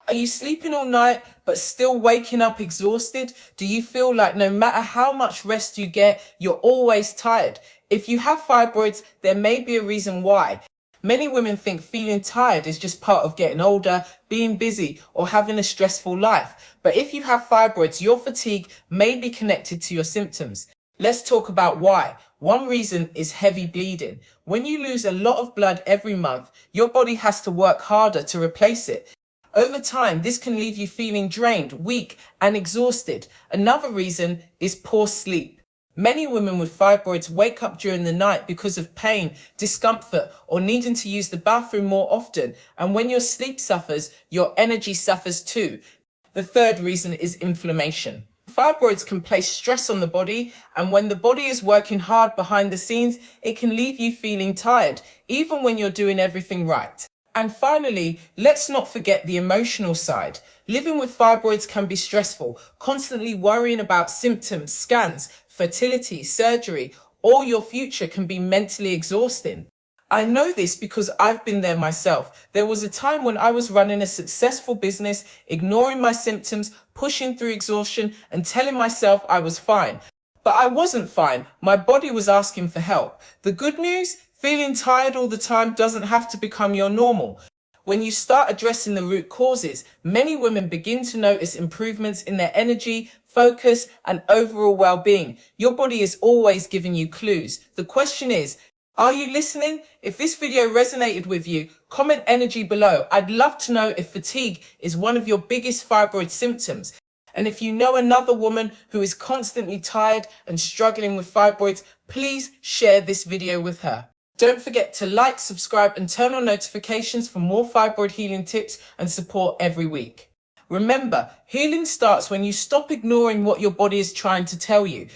Are you sleeping all night but still waking up exhausted? Do you feel like no matter how much rest you get, you're always tired? If you have fibroids, there may be a reason why. Many women think feeling tired is just part of getting older, being busy, or having a stressful life. But if you have fibroids, your fatigue may be connected to your symptoms. Let's talk about why. One reason is heavy bleeding. When you lose a lot of blood every month, your body has to work harder to replace it. Over time, this can leave you feeling drained, weak, and exhausted. Another reason is poor sleep. Many women with fibroids wake up during the night because of pain, discomfort, or needing to use the bathroom more often. And when your sleep suffers, your energy suffers too. The third reason is inflammation. Fibroids can place stress on the body, and when the body is working hard behind the scenes, it can leave you feeling tired, even when you're doing everything right. And finally, let's not forget the emotional side. Living with fibroids can be stressful, constantly worrying about symptoms, scans, fertility, surgery, or your future can be mentally exhausting. I know this because I've been there myself. There was a time when I was running a successful business, ignoring my symptoms, pushing through exhaustion, and telling myself I was fine. But I wasn't fine. My body was asking for help. The good news? Feeling tired all the time doesn't have to become your normal. When you start addressing the root causes, many women begin to notice improvements in their energy, focus, and overall well-being. Your body is always giving you clues. The question is, are you listening? If this video resonated with you, comment energy below. I'd love to know if fatigue is one of your biggest fibroid symptoms. And if you know another woman who is constantly tired and struggling with fibroids, please share this video with her. Don't forget to like, subscribe, and turn on notifications for more fibroid healing tips and support every week. Remember, healing starts when you stop ignoring what your body is trying to tell you.